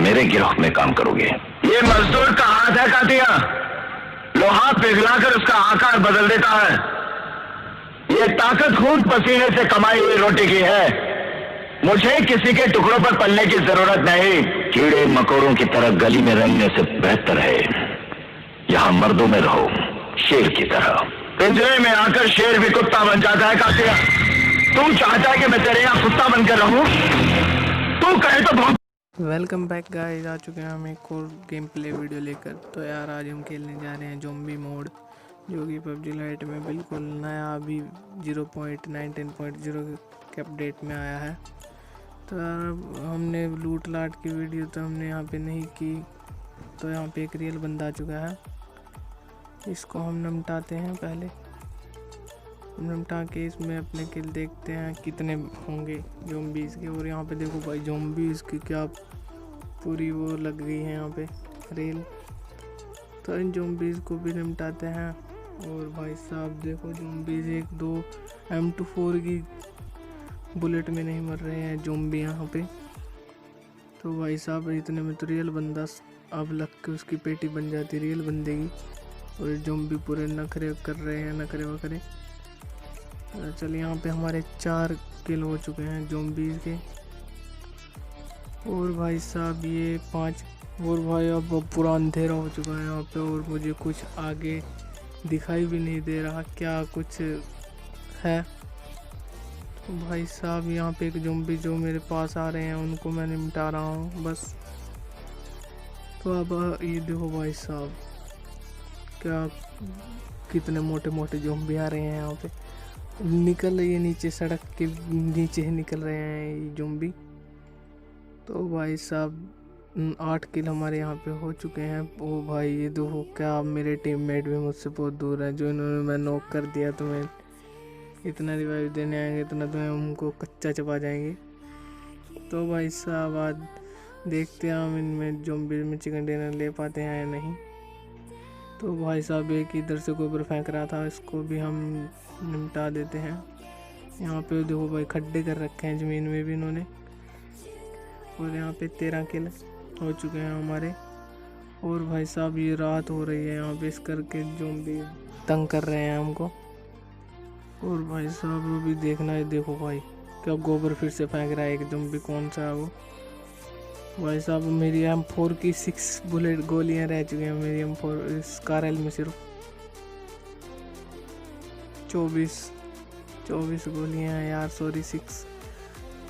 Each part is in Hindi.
मेरे गिरोह में काम करोगे। ये मजदूर का हाथ है कातिया, लोहा पिघलाकर उसका आकार बदल देता है। ये ताकत खून पसीने से कमाई हुई रोटी की है। मुझे किसी के टुकड़ों पर पलने की जरूरत नहीं। कीड़े मकोड़ों की तरह गली में रहने से बेहतर है यहां मर्दों में रहो, शेर की तरह। पिंजरे में आकर शेर भी कुत्ता बन जाता है कातिया। तू चाहता है कि मैं तेरे यहाँ कुत्ता बनकर रहूं? तू कहे तो बहुत। वेलकम बैक गाइस, आ चुके हैं हम एक और गेम प्ले वीडियो लेकर। तो यार आज हम खेलने जा रहे हैं ज़ॉम्बी मोड, जो कि पबजी लाइट में बिल्कुल नया अभी 0.19.0 के अपडेट में आया है। तो यार हमने लूट लाट की वीडियो तो हमने यहाँ पे नहीं की। तो यहाँ पे एक रियल बंदा आ चुका है, इसको हम निपटाते हैं। पहले निपटा के इसमें अपने किल देखते हैं कितने होंगे ज़ॉम्बीज़ के। और यहाँ पे देखो भाई, ज़ॉम्बीज़ की क्या पूरी वो लग गई है यहाँ पे रेल। तो इन ज़ॉम्बीज़ को भी निपटाते हैं। और भाई साहब देखो, ज़ॉम्बीज़ 1-2 M24 की बुलेट में नहीं मर रहे हैं ज़ॉम्बी यहाँ पे। तो भाई साहब इतने में तो रियल बंदा अब लग के उसकी पेटी बन जाती रियल बंदे की। और ज़ॉम्बी पूरे नखरे कर रहे हैं, नखरे वखरे। चलिए, यहाँ पे हमारे 4 किल हो चुके हैं ज़ॉम्बीज़ के। और भाई साहब ये 5। और भाई अब पूरा अंधेरा हो चुका है यहाँ पे, और मुझे कुछ आगे दिखाई भी नहीं दे रहा क्या कुछ है। तो भाई साहब यहाँ पे एक ज़ॉम्बी जो मेरे पास आ रहे हैं उनको मैं निपटा रहा हूँ बस। तो अब ये देखो भाई साहब, क्या कितने मोटे मोटे ज़ॉम्बी आ रहे हैं यहाँ पे। निकल रही है नीचे, सड़क के नीचे ही निकल रहे हैं ये ज़ॉम्बी। तो भाई साहब 8 किल हमारे यहाँ पे हो चुके हैं। ओ भाई ये देखो, क्या मेरे टीममेट भी मुझसे बहुत दूर है, जो इन्होंने मैं नॉक कर दिया। तुम्हें इतना रिवाइव देने आएंगे इतना तुम्हें हमको कच्चा चबा जाएंगे। तो भाई साहब आज देखते हैं हम इनमें ज़ॉम्बी में चिकन डिनर ले पाते हैं या नहीं। तो भाई साहब एक इधर से गोबर फेंक रहा था, इसको भी हम निपटा देते हैं। यहाँ पे देखो भाई, खड्डे कर रखे हैं ज़मीन में भी इन्होंने। और यहाँ पे 13 किल हो चुके हैं हमारे। और भाई साहब ये रात हो रही है यहाँ पे, इस करके ज़ॉम्बी तंग कर रहे हैं हमको। और भाई साहब वो भी देखना है, देखो भाई क्या गोबर फिर से फेंक रहा है एक ज़ॉम्बी। कौन सा है वो? भाई साहब मेरी M4 की 6 बुलेट गोलियाँ रह चुकी हैं मेरी M4 इस कारल में। सिर्फ 24 गोलियाँ हैं यार, सॉरी 6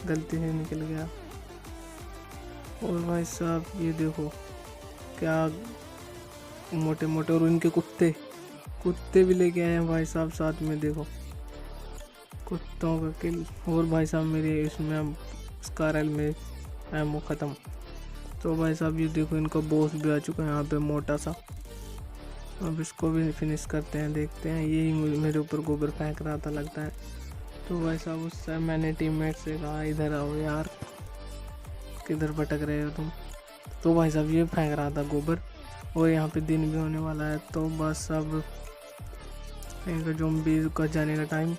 गलती से निकल गया। और भाई साहब ये देखो क्या मोटे मोटे, और उनके कुत्ते भी लेके आए हैं भाई साहब साथ में, देखो कुत्तों का किल। और भाई साहब मेरे इसमें स्कारल में एमो ख़त्म। तो भाई साहब ये देखो, इनका बॉस भी आ चुका है यहाँ पे मोटा सा। अब इसको भी फिनिश करते हैं, देखते हैं। यही मेरे ऊपर गोबर फेंक रहा था लगता है। तो भाई साहब उससे मैंने टीममेट से कहा इधर आओ यार, किधर भटक रहे हो तुम। तो भाई साहब ये फेंक रहा था गोबर। और यहाँ पे दिन भी होने वाला है, तो बस अब इनका ज़ॉम्बी का जाने का टाइम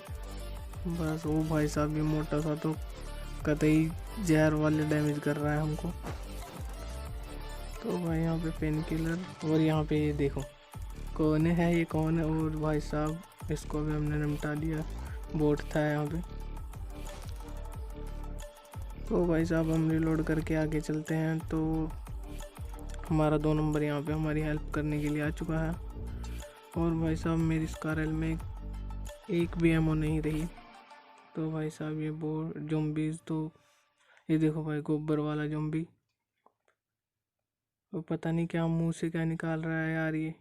बस। वो भाई साहब ये मोटा सा तो कतई जहर वाले डैमेज कर रहा है हमको। तो भाई यहाँ पे पेन किलर, और यहाँ पे ये देखो कौन है, ये कौन है। और भाई साहब इसको भी हमने निपटा दिया, बोट था यहाँ पे। तो भाई साहब हम रिलोड करके आगे चलते हैं। तो हमारा 2 नंबर यहाँ पे हमारी हेल्प करने के लिए आ चुका है। और भाई साहब मेरी स्कारल में एक भी एमो नहीं रही। तो भाई साहब ये ज़ॉम्बीज़, तो ये देखो भाई गोबर वाला ज़ॉम्बी, तो पता नहीं क्या मुंह से क्या निकाल रहा है यार ये।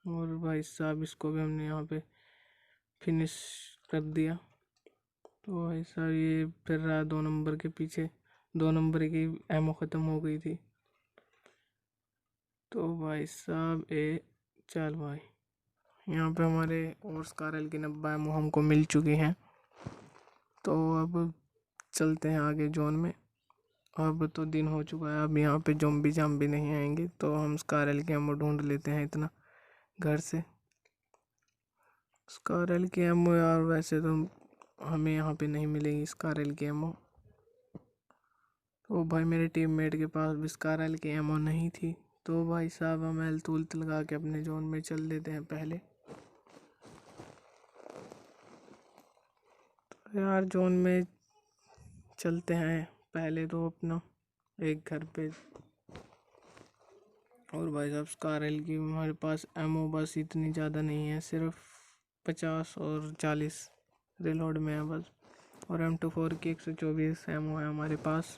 और भाई साहब इसको भी हमने यहाँ पे फिनिश कर दिया। तो भाई साहब ये फिर रहा 2 नंबर के पीछे, 2 नंबर की एमो ख़त्म हो गई थी। तो भाई साहब चल भाई, यहाँ पे हमारे और स्कारल की 90 एमो हमको मिल चुकी हैं। तो अब चलते हैं आगे जोन में। अब तो दिन हो चुका है, अब यहाँ पे ज़ॉम्बी जाम्बी नहीं आएंगे, तो हम स्कारल की एमो ढूंढ लेते हैं इतना घर से। स्कारल की एमो यार वैसे तो हमें यहाँ पे नहीं मिलेगी स्कारल की एमो। तो भाई मेरे टीममेट के पास विस्कारल की एमो नहीं थी, तो भाई साहब हम हेल्थ उल्थ लगा के अपने जोन में चल देते हैं पहले। तो यार जोन में चलते हैं पहले तो अपना एक घर पे। और भाई साहब स्कारल की हमारे पास एमओ बस इतनी ज़्यादा नहीं है, सिर्फ 50 और 40 रिलोड में है बस। और M24 की 124 एमओ है हमारे पास।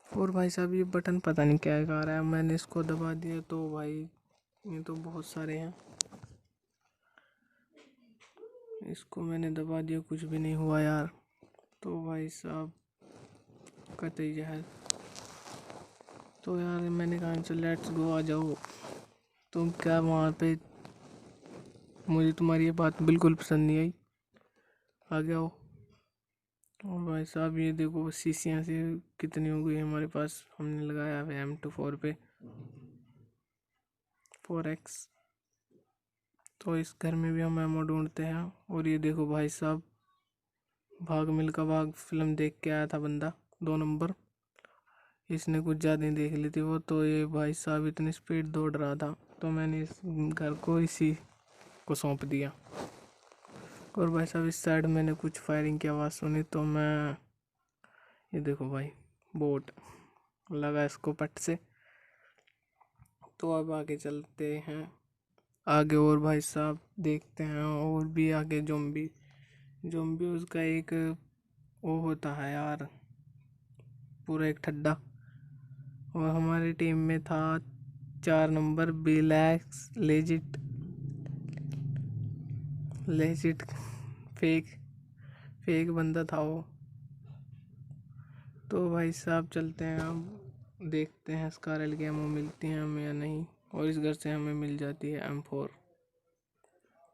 और भाई साहब ये बटन पता नहीं क्या कर रहा है, मैंने इसको दबा दिया तो भाई ये तो बहुत सारे हैं, इसको मैंने दबा दिया कुछ भी नहीं हुआ यार। तो भाई साहब कतई जहर। तो यार मैंने कहा चल लेट्स गो, आ जाओ। तुम क्या वहाँ पे, मुझे तुम्हारी ये बात बिल्कुल पसंद नहीं आई, आ गया हो। और भाई साहब ये देखो सीसियाँ से कितनी हो गई हमारे पास, हमने लगाया है M24 पे 4x। तो इस घर में भी हम एमो ढूंढते हैं। और ये देखो भाई साहब भाग मिल्खा भाग फिल्म देख के आया था बंदा 2 नंबर, इसने कुछ ज़्यादा ही देख ली थी वो, तो ये भाई साहब इतनी स्पीड दौड़ रहा था तो मैंने इस घर को इसी को सौंप दिया। और भाई साहब इस साइड मैंने कुछ फायरिंग की आवाज़ सुनी तो मैं, ये देखो भाई बोट लगा इसको पट से। तो अब आगे चलते हैं आगे, और भाई साहब देखते हैं और भी आगे ज़ॉम्बी उसका एक वो होता है यार, पूरा एक ठड्डा। और हमारी टीम में था 4 नंबर बिलैक्स लेजिट फेक बंदा था वो। तो भाई साहब चलते हैं, अब देखते हैं स्कारल की एमो मिलती है हमें या नहीं। और इस घर से हमें मिल जाती है M4।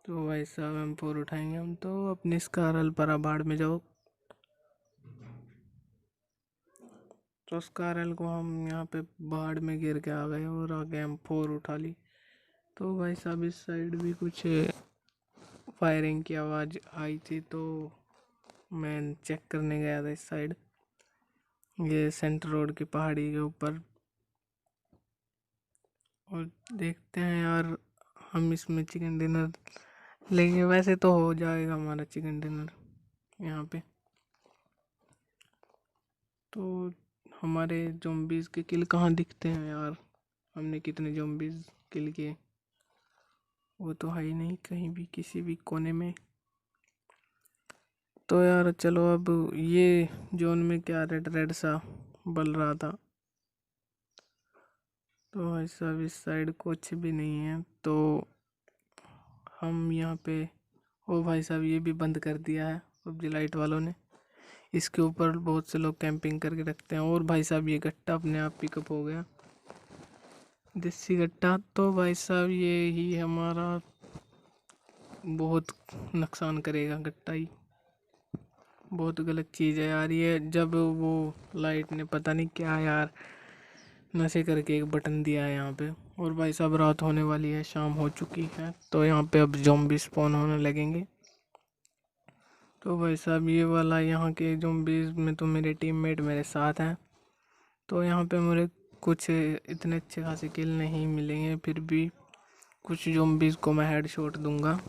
तो भाई साहब M4 उठाएंगे हम, तो अपनी स्कारल पर बाढ़ में जाओ। तो स्कारल को हम यहाँ पे बाढ़ में गिर के आ गए और आगे M4 उठा ली। तो भाई साहब इस साइड भी कुछ फायरिंग की आवाज़ आई थी तो मैं चेक करने गया था इस साइड, ये सेंटर रोड की पहाड़ी के ऊपर। और देखते हैं यार हम इसमें चिकन डिनर लेंगे, वैसे तो हो जाएगा हमारा चिकन डिनर यहाँ पे। तो हमारे ज़ॉम्बीज़ के किल कहाँ दिखते हैं यार, हमने कितने ज़ॉम्बीज़ किल किए, वो तो है ही नहीं कहीं भी किसी भी कोने में। तो यार चलो अब ये जोन में क्या रेड सा बल रहा था, तो भाई साहब इस साइड कुछ भी नहीं है। तो हम यहाँ पे, ओ भाई साहब ये भी बंद कर दिया है पबजी लाइट वालों ने, इसके ऊपर बहुत से लोग कैंपिंग करके रखते हैं। और भाई साहब ये गट्टा अपने आप पिकअप हो गया, देसी गट्टा। तो भाई साहब ये ही हमारा बहुत नुकसान करेगा गट्टा ही, बहुत गलत चीज़ है यार ये। जब वो लाइट ने पता नहीं क्या यार नशे करके एक बटन दिया है यहाँ पे। और भाई साहब रात होने वाली है, शाम हो चुकी है, तो यहाँ पे अब ज़ॉम्बी स्पॉन होने लगेंगे। तो भाई साहब ये वाला यहाँ के ज़ॉम्बीज़ में तो मेरे टीममेट मेरे साथ हैं, तो यहाँ पे मुझे कुछ इतने अच्छे खासे किल नहीं मिलेंगे, फिर भी कुछ ज़ॉम्बीज़ को मैं हेडशॉट दूंगा।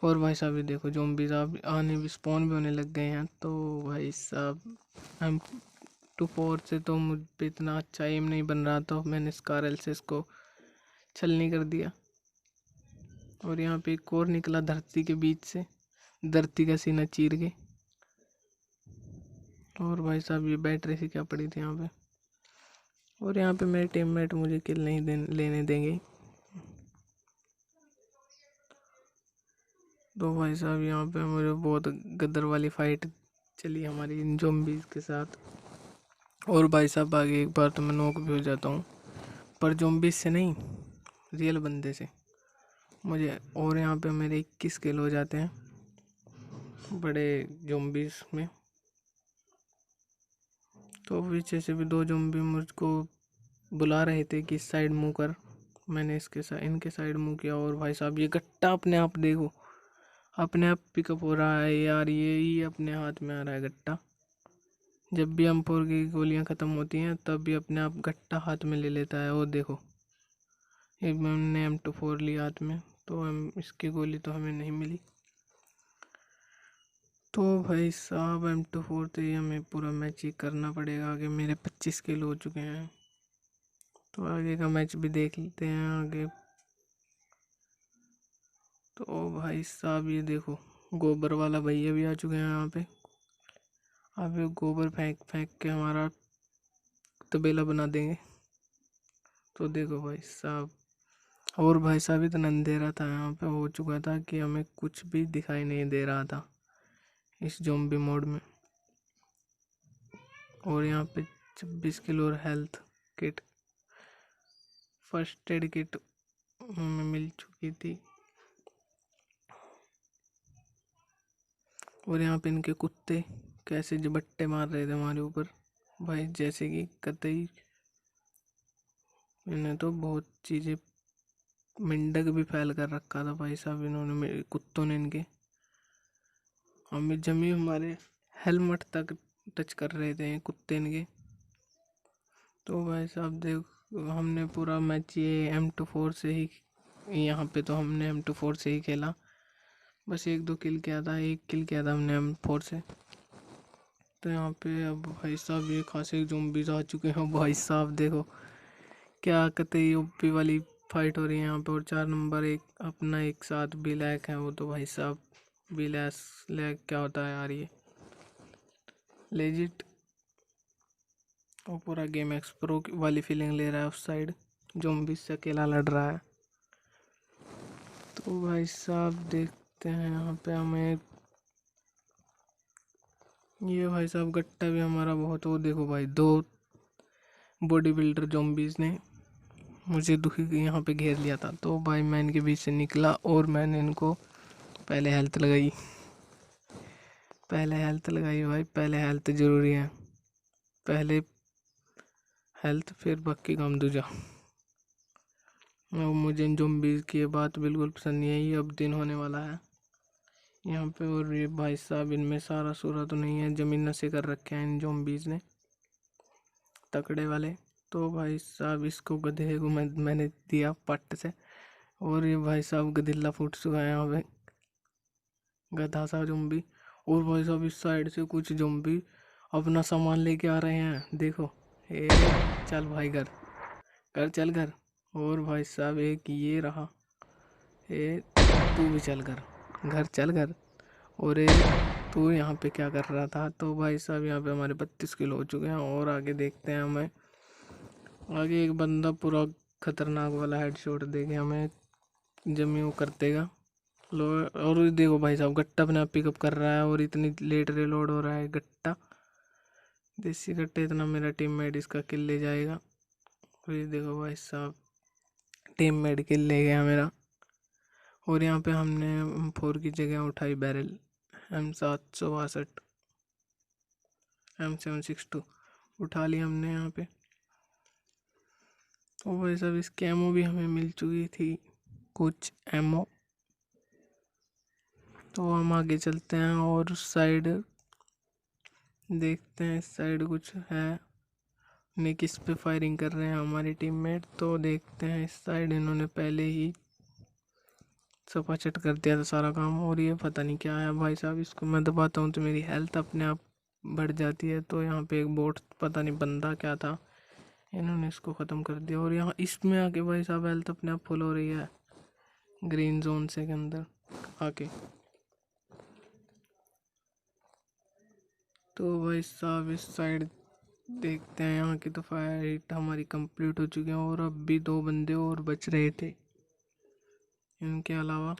और भाई साहब ये देखो ज़ॉम्बीज़ अब आने भी स्पॉन भी होने लग गए हैं। तो भाई साहब M24 से तो मुझ पे इतना अच्छा एम नहीं बन रहा, तो मैंने स्कारल से इसको छलनी कर दिया। और यहाँ पे एक और निकला धरती के बीच से, धरती का सीना चीर के। और भाई साहब ये बैटरी से क्या पड़ी थी यहाँ पे। और यहाँ पे मेरे टीममेट मुझे किल नहीं लेने देंगे। तो भाई साहब यहाँ पे मुझे बहुत गदर वाली फाइट चली हमारी इन ज़ॉम्बीज़ के साथ। और भाई साहब आगे एक बार तो मैं नॉक भी हो जाता हूँ, पर ज़ॉम्बीज़ से नहीं, रियल बंदे से मुझे। और यहाँ पे मेरे 21 किल हो जाते हैं बड़े ज़ॉम्बीज़ में। तो पीछे से भी 2 ज़ॉम्बी मुझको बुला रहे थे कि इस साइड मुँह कर, मैंने इनके साइड मुँह किया। और भाई साहब ये गट्टा अपने आप देखो, अपने आप पिकअप हो रहा है यार, ये ही अपने हाथ में आ रहा है गट्टा, जब भी M4 की गोलियां ख़त्म होती हैं तब भी अपने आप गट्टा हाथ में ले लेता है। वो देखो, एक मैंने M24 लिया हाथ में, तो इसकी गोली तो हमें नहीं मिली। तो भाई साहब M24 तो ये हमें पूरा मैच ही करना पड़ेगा। आगे मेरे 25 किल हो चुके हैं, तो आगे का मैच भी देख लेते हैं आगे। तो भाई साहब ये देखो, गोबर वाला भैया भी आ चुके हैं यहाँ पे। अब ये गोबर फेंक फेंक के हमारा तबेला बना देंगे। तो देखो भाई साहब, और भाई साहब इतना अंधेरा था यहाँ पे हो चुका था कि हमें कुछ भी दिखाई नहीं दे रहा था इस ज़ॉम्बी मोड में। और यहाँ पे 26 किलो और health kit, first aid kit हमें मिल चुकी थी। और यहाँ पे इनके कुत्ते कैसे झपट्टे मार रहे थे हमारे ऊपर भाई, जैसे कि कतई इन्हें तो बहुत चीज़ें, मेंढक भी फैल कर रखा था भाई साहब इन्होंने, मेरे कुत्तों ने इनके। हमें जमी हमारे हेलमेट तक टच कर रहे थे कुत्ते इनके। तो भाई साहब देख, हमने पूरा मैच ये M24 से ही, यहाँ पे तो हमने M24 से ही खेला। बस 1-2 किल किया था, 1 किल किया था हमने M4 से। तो यहाँ पे अब भाई साहब ये खासे ज़ॉम्बीज़ आ चुके हैं भाई साहब। देखो क्या कतई ओपी वाली फाइट हो रही है यहाँ पे। और 4 नंबर एक अपना एक साथ ब्लैक है। वो तो भाई साहब ब्लैक क्या होता है यार, ये लेजिट और पूरा गेम एक्सप्रो वाली फीलिंग ले रहा है। उस साइड ज़ॉम्बी से अकेला लड़ रहा है। तो भाई साहब देखते हैं यहाँ पे हमें, ये भाई साहब गट्टा भी हमारा बहुत। वो देखो भाई, 2 बॉडी बिल्डर ज़ॉम्बीज़ ने मुझे दुखी यहाँ पे घेर लिया था। तो भाई मैं इनके बीच से निकला और मैंने इनको पहले हेल्थ लगाई भाई। पहले हेल्थ ज़रूरी है, पहले हेल्थ फिर बाकी काम दूजा। मुझे इन ज़ॉम्बीज़ की ये बात बिल्कुल पसंद नहीं है। ये अब दिन होने वाला है यहाँ पे। और ये भाई साहब इनमें सारा सूरा तो नहीं है, ज़मीन नशे कर रखे हैं इन ज़ॉम्बीज़ ने, तकड़े वाले। तो भाई साहब इसको गधे को मैंने दिया पट्ट से, और ये भाई साहब गदिल्ला फूट चुका है यहाँ पे, गधा सा ज़ॉम्बी। और भाई साहब इस साइड से कुछ ज़ॉम्बी अपना सामान लेके आ रहे हैं। देखो, ए चल भाई घर चल घर। और भाई साहब एक ये रहा, ए तू भी चल घर चल घर। और ए तू यहाँ पे क्या कर रहा था। तो भाई साहब यहाँ पे हमारे 32 किलो हो चुके हैं। और आगे देखते हैं हमें, आगे एक बंदा पूरा खतरनाक वाला हेडशॉट देके हमें जमी वो कर देगा। लो, और देखो भाई साहब गट्टा अपने आप पिकअप कर रहा है, और इतनी लेट रिलोड हो रहा है गट्टा, देसी गट्टा। इतना मेरा टीममेट इसका किल ले जाएगा। और ये देखो भाई साहब टीममेट किल ले गया मेरा। और यहाँ पे हमने M4 की जगह उठाई बैरल M762, M762 उठा लिया हमने यहाँ पे। तो भाई साहब इसकी एमओ भी हमें मिल चुकी थी, कुछ एमओ। तो हम आगे चलते हैं और उस साइड देखते हैं, इस साइड कुछ है नहीं, किस पे फायरिंग कर रहे हैं हमारे टीममेट। तो देखते हैं इस साइड इन्होंने पहले ही सपाचट कर दिया था सारा काम। और ये पता नहीं क्या है भाई साहब, इसको मैं दबाता हूँ तो मेरी हेल्थ अपने आप बढ़ जाती है। तो यहाँ पे एक बोट, पता नहीं बंदा क्या था, इन्होंने इसको ख़त्म कर दिया। और यहाँ इसमें आके भाई साहब हेल्थ अपने आप फुल हो रही है ग्रीन जोन से के अंदर आके। तो भाई साहब इस साइड देखते हैं, यहाँ की तो फाइट हमारी कंप्लीट हो चुकी है। और अब भी 2 बंदे और बच रहे थे इनके अलावा।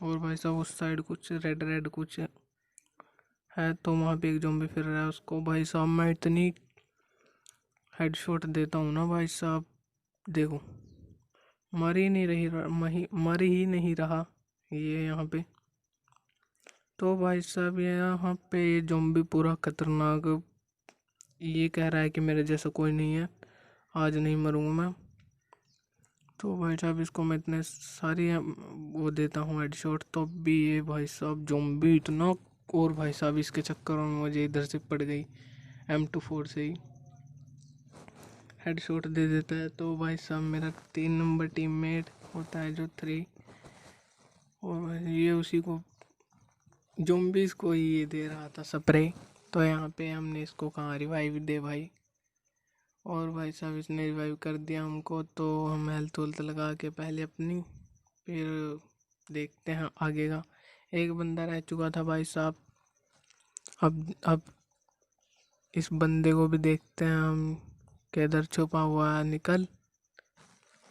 और भाई साहब उस साइड कुछ रेड कुछ है, तो वहाँ पे एक ज़ॉम्बी फिर रहा है। उसको भाई साहब मैं इतनी हेडशॉट देता हूँ ना भाई साहब, देखो मर ही नहीं रहा ये यहाँ पे। तो भाई साहब यहाँ पे ये ज़ॉम्बी पूरा खतरनाक, ये कह रहा है कि मेरे जैसा कोई नहीं है, आज नहीं मरूंगा मैं। तो भाई साहब इसको मैं इतने सारी वो देता हूँ हेडशॉट, तो भी ये भाई साहब ज़ॉम्बी इतना। और भाई साहब इसके चक्कर में मुझे इधर से पड़ गई M24 से ही हेडशॉट दे देता है। तो भाई साहब मेरा 3 नंबर टीममेट होता है जो 3, और ये उसी को ज़ॉम्बीज़ को ही ये दे रहा था स्प्रे। तो यहाँ पे हमने इसको कहाँ रिवाइव दे भाई, और भाई साहब इसने रिवाइव कर दिया हमको। तो हम हेल्थ वेल्थ लगा के पहले अपनी, फिर देखते हैं आगे का। एक बंदा रह चुका था भाई साहब, अब इस बंदे को भी देखते हैं हम किधर छुपा हुआ है, निकल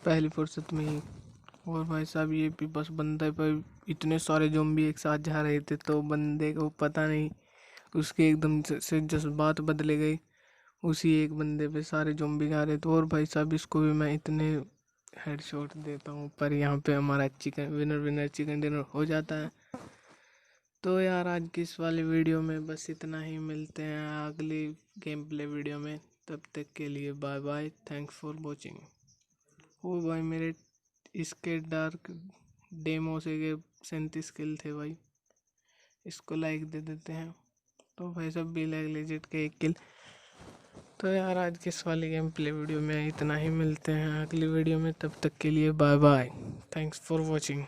पहली फुर्सत में ही। और भाई साहब ये भी बस बंदे पर इतने सारे ज़ॉम्बी एक साथ जा रहे थे, तो बंदे को पता नहीं, उसके एकदम से जज्बात बदले गए, उसी एक बंदे पे सारे ज़ॉम्बी जा रहे थे। और भाई साहब इसको भी मैं इतने हेडशॉट देता हूँ, पर यहाँ पे हमारा विनर चिकन डिनर हो जाता है। तो यार आज की इस वाली वीडियो में बस इतना ही, मिलते हैं अगली गेम प्ले वीडियो में। तब तक के लिए bye bye, thanks for watching. ओ भाई मेरे इसके डार्क डेमो से के 37 किल थे भाई, इसको लाइक दे देते हैं। तो भाई सब भी लाइक लेजेट के 1 किल। तो यार आज की इस वाली गेम प्ले वीडियो में इतना ही, मिलते हैं अगली वीडियो में। तब तक के लिए bye bye, thanks for watching.